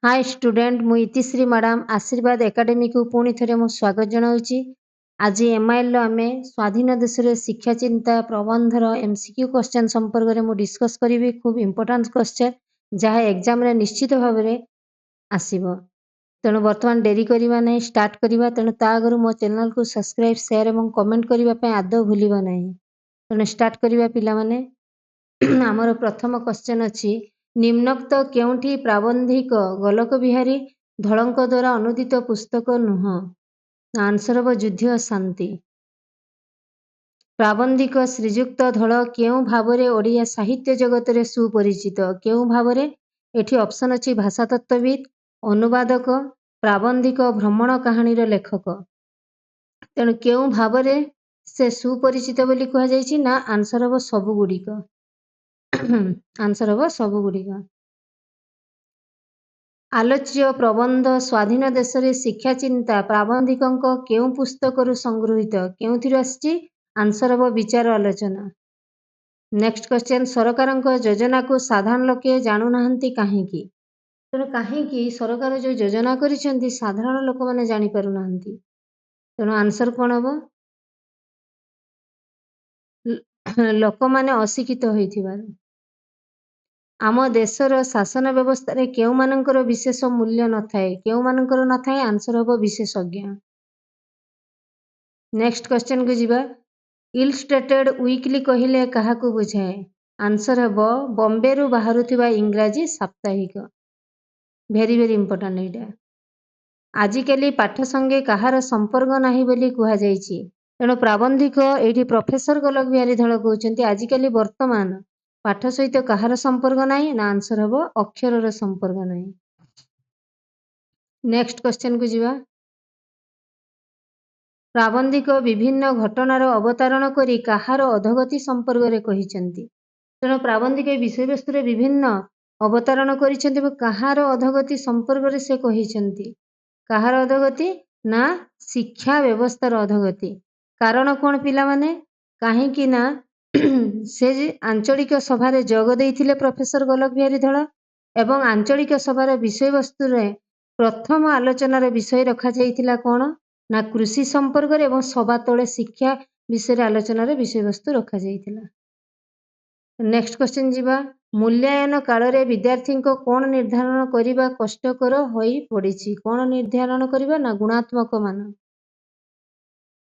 Hi student मु इतिश्री madam आशीर्वाद academy को पुणी थे स्वागत जनाऊँगी। आज एमआईएल आम स्वाधीन देश रे शिक्षा चिंता प्रबंधर एमसीक्यू क्वेश्चन संपर्क में डिस्कस करी खूब इंपोर्टाट क्वेश्चन जहाँ एग्जाम रे निश्चित भाव में आसब। तेणु बर्तमान डेरी करवा नहीं स्टार्ट करवा। तेणु ता आगु मो चैनल को सब्सक्राइब शेयर और कमेंट करने आदौ भूलवा नहीं। तेणु स्टार्ट करवा पिला माने। आमर प्रथम क्वेश्चन अच्छी निम्नोक्त केउंठी प्राबंधिक गोलक बिहारी धड़ों द्वारा अनुदित पुस्तक नुह। आंसर हम युद्ध शांति। प्राबंधिक श्रीजुक्त धड़ केउं भावरे ओडिया साहित्य जगत रे सुपरिचित केउं भावरे एठी ऑप्शन अच्छी भाषातत्वविद अनुवादक प्राबंधिक भ्रमण कहानीर लेखक। तेणु केउं भावरे से सुपरिचित बोली कहा जायछि ना आंसर हम सबु गुड़िक। आंसर हम सबु गुड़िक। आलोच्य प्रबंध स्वाधीन देश रे शिक्षा चिंता प्राबंधिकों केउं पुस्तक संगृहीत केउंथिरु आछि आंसर हम विचार आलोचना। नेक्स्ट क्वेश्चन सरकार योजना को साधारण लोके जानू नाहंती काहेकि। तेणु कहीं सरकार जो योजना करिसेंती साधारण लोक माने जानी पारु नाहंती। तेणु आंसर कौन हम लोक माने अशिक्षित होइथिबारु। आम देशर शासन व्यवस्था रे केउ मानकर विशेष मूल्य न थाए केउ मानकर न थाए आंसर हम विशेषज्ञ। नेक्स्ट क्वेश्चन को जीवा इलस्ट्रेटेड वीकली कहिले काहाकू बुझाए आंसर हम बॉम्बे रु बाहरुथिबा इंग्राजी साप्ताहिक। वेरी वेरी इंपोर्टेंट एटा। आजिकली पाठ संगे कहार संपर्क नाही बोली कुहा जायछि। तेणु प्राबंधिक एठी प्रोफेसर गोलक बिहारी धड़ कहउछन्ती आजिकली वर्तमान पाठ सहित कहार संपर्क नाही ना आंसर हम अक्षरर संपर्क नाही। नेक्स्ट क्वेश्चन को जीवा प्राबंधिक विभिन्न घटनार अवतारण करी कहार अधोगति संपर्क रे कहिसन्ती। तेणु प्राबंधिक विषय वस्तु रे विभिन्न अवतारण करिसन्ती कहार अधोगति संपर्क रे से कहिसन्ती। कहार अधोगति ना शिक्षा व्यवस्थार अधोगति। कारण कौन पिला माने काहेकि ना से आंचलिक सभा रे जोग देइथिले प्रोफेसर गोलक बिहारी धड़ एवं आंचलिक सभार विषय वस्तु रे प्रथम आलोचनार विषय रखा जाइथिला कौन ना कृषि संपर्क रे एवं सभा तले शिक्षा विषय आलोचनार विषय वस्तु रखा जाइथिला। नेक्स्ट क्वेश्चन जीवा मूल्यांकन काल रे विद्यार्थी को कौन निर्धारण करिबा कष्टकर होई पड़िछि। कौन निर्धारण करिबा ना गुणात्मक मान।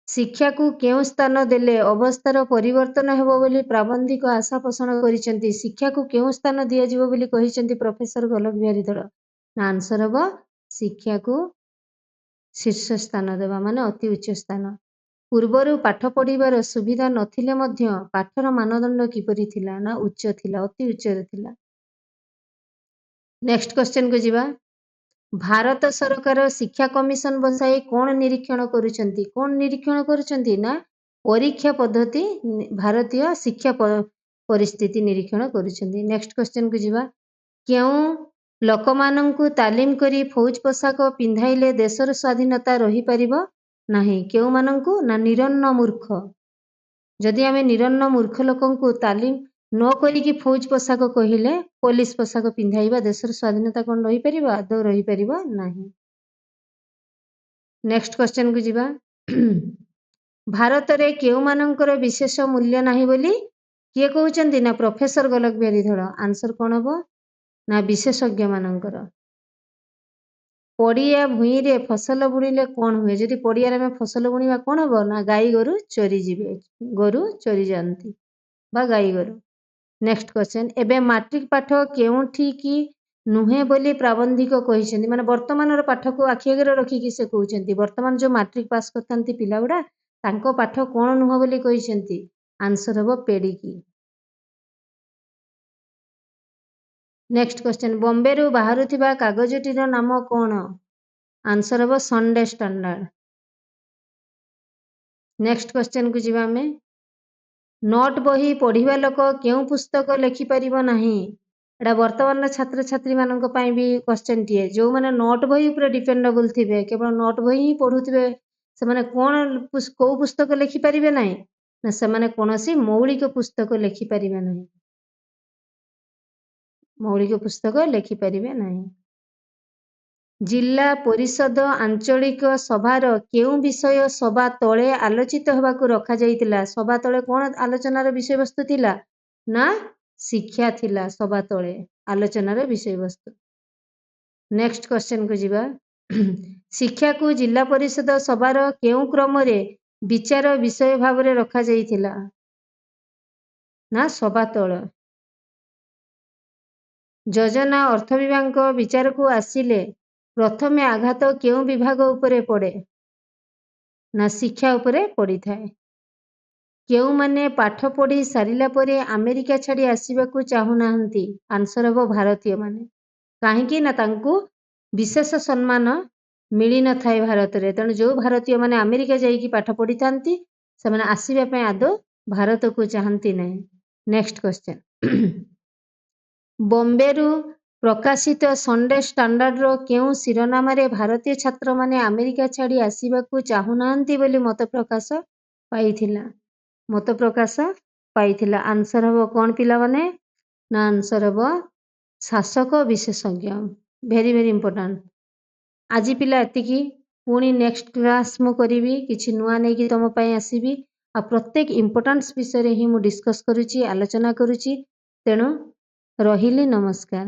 शिक्षा को केउं स्थान देले अवस्थार परिवर्तन हेबो बोली प्राबंधिक आशा पोषण करिसेंती। शिक्षा को केउं स्थान दिया जिवो बोली कहिसेंती प्रोफेसर गोलक बिहारी धड़ ना आंसर हम शिक्षा को शीर्ष स्थान देवा माने अति उच्च स्थान। पूर्वरु पाठ पढ़िबार सुविधा नथिले मध्य पाठर मानदंड किपरि थिला ना उच्च थिला अति उच्च थिला। नेक्स्ट क्वेश्चन को जीवा भारत सरकार शिक्षा कमिशन बसाई कौन निरीक्षण करुचंती। कौन निरीक्षण करुचंती ना परीक्षा पद्धति भारतीय शिक्षा परिस्थिति निरीक्षण करुचंती। नेक्स्ट क्वेश्चन को जीवा केउं लोकमानंकु तालीम करी फौज पोशाक पिंधाइले देशर स्वाधीनता रही परिबो नाही। केउं मानंकु ना निरन्न मूर्ख। जदि आमे निरन्न मूर्ख लोकंकु तालीम न करिकी फौज पोशाक कहिले पुलिस पोशाक पिंधाइबा देशर स्वाधीनता कौन रही परिबो आदौ रही परिबो नाही। नेक्स्ट क्वेश्चन को जीवा भारत रे केउ मानंकर विशेष मूल्य नाही बोली किए कहउचंती ना प्रोफेसर गोलक बिहारी धड़ आंसर कौन हबो ना विशेषज्ञ मानंकर। पड़िया भूई रे फसल बुणिले कौन हुए। जदि पड़िया रे फसल बुणिबा कौन हबो ना गाई गोरु चोरी जिवे गोरु चोरी जानती बा गाई गोरु। नेक्स्ट क्वेश्चन एबे मैट्रिक पाठ केउठी की नुहे बोली प्राबंधिक कहिसेंती माने वर्तमान पाठ को आखि आगे रखिकी से कहउचंती वर्तमान जो मैट्रिक पास करथांती पिला गुडा तांको पाठ कौन नुह बोली कहिसेंती आंसर हबो पेडिकी। नेक्स्ट क्वेश्चन बॉम्बे रु बाहरुथिबा कागजटीर नाम कौन आंसर हबो संडे स्टैंडर्ड। नेक्स्ट क्वेश्चन को जीवा में नोट बही पढ़िबा लोक केउं पुस्तक लिखि परिबो नाही। एटा वर्तमान छात्र छात्री मानक पई भी क्वेश्चन टिए जो माने नोट बही ऊपर डिपेंडेबल थिबे केवल नोट बही ही पढुथिबे से माने कोन को पुस्तक लिखि परिबे नाही ना से माने कोनोसी मौलिक पुस्तक लिखि परिबे नाही। मौलिक पुस्तक लिखि परिबे नाही। ଜିଲ୍ଲା ପରିଷଦ ଆଞ୍ଚଳିକ ସଭାର କେଉଁ ବିଷୟ ସଭା ତଳେ ଆଲୋଚିତ ହେବାକୁ ରଖାଯାଇଥିଲା? ସଭା ତଳେ କ'ଣ ଆଲୋଚନାର ବିଷୟବସ୍ତୁ ଥିଲା? ନା ଶିକ୍ଷା ଥିଲା ସଭା ତଳେ ଆଲୋଚନାର ବିଷୟବସ୍ତୁ। ନେକ୍ସଟ କ୍ୱେଶ୍ଚନକୁ ଯିବା। ଶିକ୍ଷାକୁ ଜିଲ୍ଲା ପରିଷଦ ସଭାର କେଉଁ କ୍ରମରେ ବିଚାର ବିଷୟ ଭାବରେ ରଖାଯାଇଥିଲା? ନା ସଭା ତଳ। ଯୋଜନା ଅର୍ଥ ବିଭାଗଙ୍କ ବିଚାରକୁ ଆସିଲେ ପ୍ରଥମେ ଆଘାତ କେଉଁ ବିଭାଗ ଉପରେ ପଡ଼େ? ନା ଶିକ୍ଷା ଉପରେ ପଡ଼ିଥାଏ। କେଉଁମାନେ ପାଠ ପଢ଼ି ସାରିଲା ପରେ ଆମେରିକା ଛାଡ଼ି ଆସିବାକୁ ଚାହୁଁନାହାନ୍ତି? ଆନ୍ସର ହେବ ଭାରତୀୟମାନେ। କାହିଁକି ନା ତାଙ୍କୁ ବିଶେଷ ସମ୍ମାନ ମିଳିନଥାଏ ଭାରତରେ, ତେଣୁ ଯେଉଁ ଭାରତୀୟମାନେ ଆମେରିକା ଯାଇକି ପାଠ ପଢ଼ିଥାନ୍ତି ସେମାନେ ଆସିବା ପାଇଁ ଆଦୌ ଭାରତକୁ ଚାହାନ୍ତି ନାହିଁ। Next question. ବମ୍ବେରୁ ପ୍ରକାଶିତ ସଣ୍ଡେ ଷ୍ଟାଣ୍ଡାର୍ଡର କେଉଁ ଶିରୋନାମାରେ ଭାରତୀୟ ଛାତ୍ରମାନେ ଆମେରିକା ଛାଡ଼ି ଆସିବାକୁ ଚାହୁଁନାହାନ୍ତି ବୋଲି ମତ ପ୍ରକାଶ ପାଇଥିଲା? ମତ ପ୍ରକାଶ ପାଇଥିଲା। ଆନ୍ସର ହେବ କ'ଣ ପିଲାମାନେ? ନା ଆନ୍ସର ହେବ ଶାସକ ବିଶେଷଜ୍ଞ। Very very important. ଆଜି ପିଲା ଏତିକି। ପୁଣି ନେକ୍ସଟ କ୍ଲାସ୍ ମୁଁ କରିବି, କିଛି ନୂଆ ନେଇକି ତମ ପାଇଁ ଆସିବି। ଆଉ ପ୍ରତ୍ୟେକ ଇମ୍ପୋର୍ଟାନ୍ସ ବିଷୟରେ ହିଁ ମୁଁ ଡିସ୍କସ୍ କରୁଛି, ଆଲୋଚନା କରୁଛି। ତେଣୁ ରହିଲି, ନମସ୍କାର।